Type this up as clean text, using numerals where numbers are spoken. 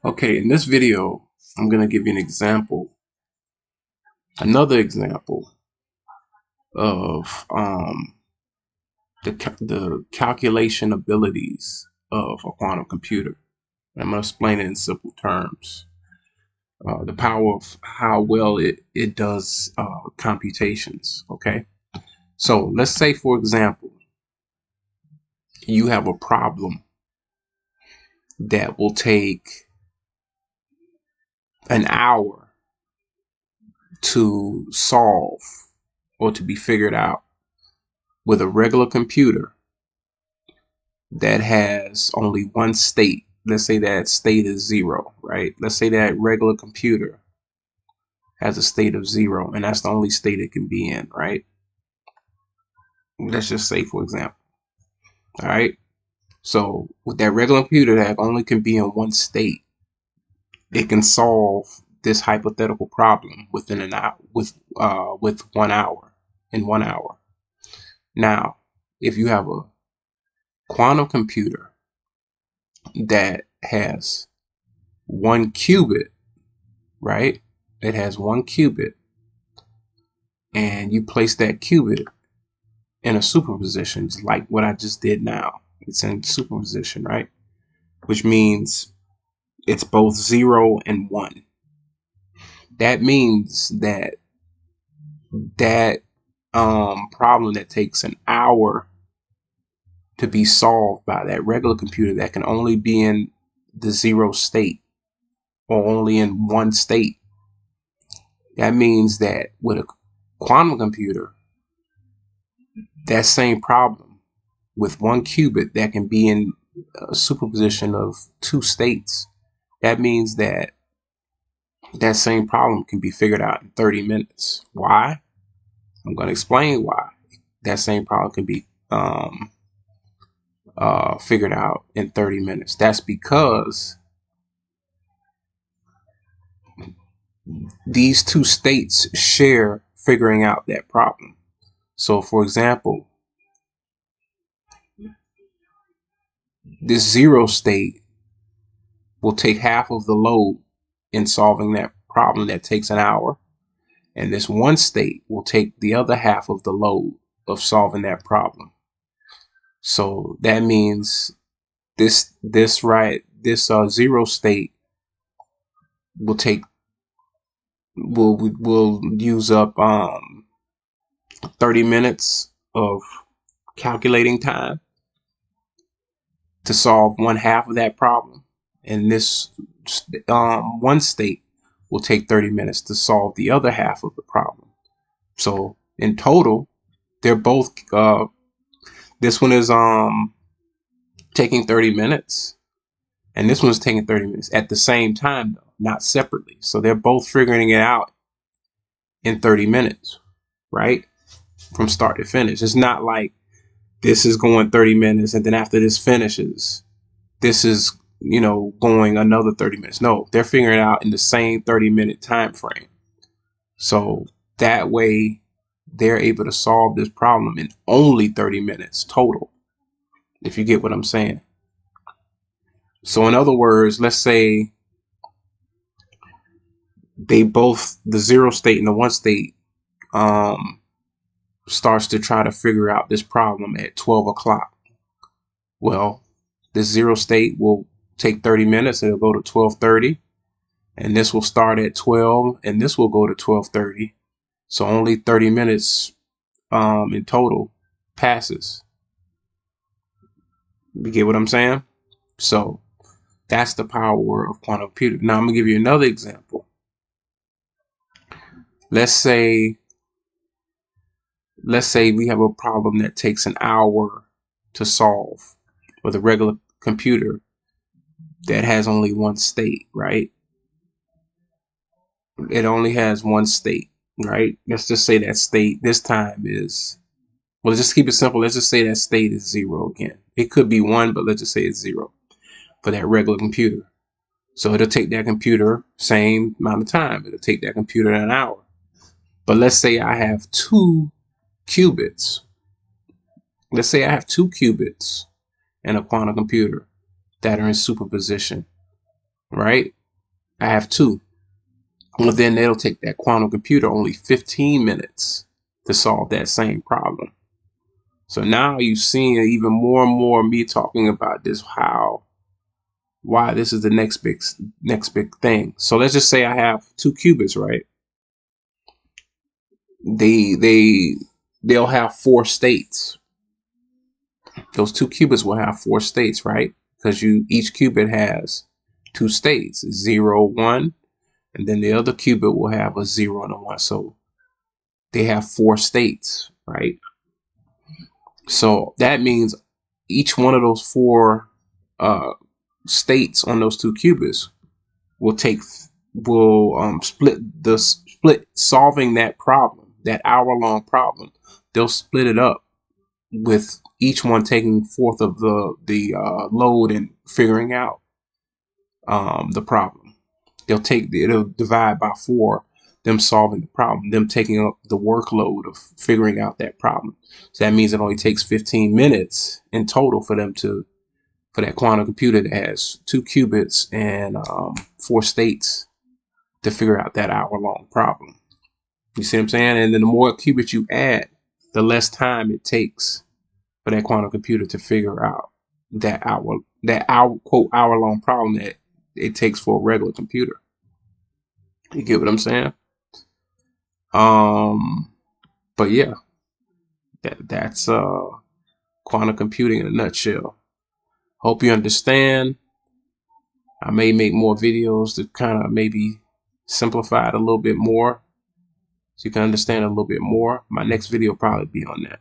Okay, in this video, I'm going to give you another example of the calculation abilities of a quantum computer. I'm going to explain it in simple terms. The power of how well it does computations. Okay, so let's say, for example, you have a problem that will take an hour to solve or to be figured out with a regular computer that has only one state. Let's say that state is zero, right? Let's say that regular computer has a state of zero, and that's the only state it can be in, right? Let's just say, for example, all right? So with that regular computer that only can be in one state, it can solve this hypothetical problem within an hour, with 1 hour, in 1 hour. Now, if you have a quantum computer that has one qubit, right? It has one qubit, and you place that qubit in a superposition, like what I just did now. It's in superposition, right? Which means it's both 0 and 1. That means that problem that takes an hour to be solved by that regular computer that can only be in the 0 state or only in one state. That means that with a quantum computer, that same problem with one qubit that can be in a superposition of two states, that means that that same problem can be figured out in 30 minutes. Why? I'm going to explain why that same problem can be figured out in 30 minutes. That's because these two states share figuring out that problem. So, for example, this 0 state will take half of the load in solving that problem that takes an hour, and this 1 state will take the other half of the load of solving that problem. So that means this 0 state will take will use up 30 minutes of calculating time to solve one half of that problem, and this 1 state will take 30 minutes to solve the other half of the problem. So in total, they're both this one is taking 30 minutes, and this one's taking 30 minutes at the same time, though, not separately. So they're both figuring it out in 30 minutes, right? From start to finish. It's not like this is going 30 minutes and then after this finishes, this is, going another 30 minutes. No, they're figuring it out in the same 30-minute time frame. So that way they're able to solve this problem in only 30 minutes total, if you get what I'm saying. So in other words, let's say the 0 state and the 1 state starts to try to figure out this problem at 12 o'clock. Well, this 0 state will take 30 minutes and it'll go to 12:30, and this will start at 12 and this will go to 12:30. So only 30 minutes in total passes. You get what I'm saying? So that's the power of quantum computing. Now I'm gonna give you another example. Let's say we have a problem that takes an hour to solve with a regular computer that has only one state, right? It only has one state, right? Let's just say that state this time is, well, let's just keep it simple. Let's just say that state is 0 again. It could be 1, but let's just say it's 0 for that regular computer. So it'll take that computer same amount of time. It'll take that computer an hour. But let's say I have 2 qubits. Let's say I have 2 qubits in a quantum computer that are in superposition. right? I have 2. Well, then it'll take that quantum computer only 15 minutes to solve that same problem. So now you're seeing even more and more me talking about this, why this is the next big thing. So let's just say I have 2 qubits, right? They'll have 4 states. Those 2 qubits will have 4 states, right? Because each qubit has 2 states, 0, 1, and then the other qubit will have a 0 and a 1. So they have 4 states, right? So that means each one of those 4 states on those 2 qubits will split solving that problem, that hour-long problem. They'll split it up with each one taking forth of the load and figuring out the problem. It'll divide by 4, them solving the problem, them taking up the workload of figuring out that problem. So that means it only takes 15 minutes in total for that quantum computer that has 2 qubits and 4 states to figure out that hour-long problem. You see what I'm saying? And then the more qubits you add, the less time it takes for that quantum computer to figure out that quote hour-long problem that it takes for a regular computer. You get what I'm saying? But yeah, that's quantum computing in a nutshell. Hope you understand. I may make more videos to kind of maybe simplify it a little bit more so you can understand a little bit more. My next video will probably be on that.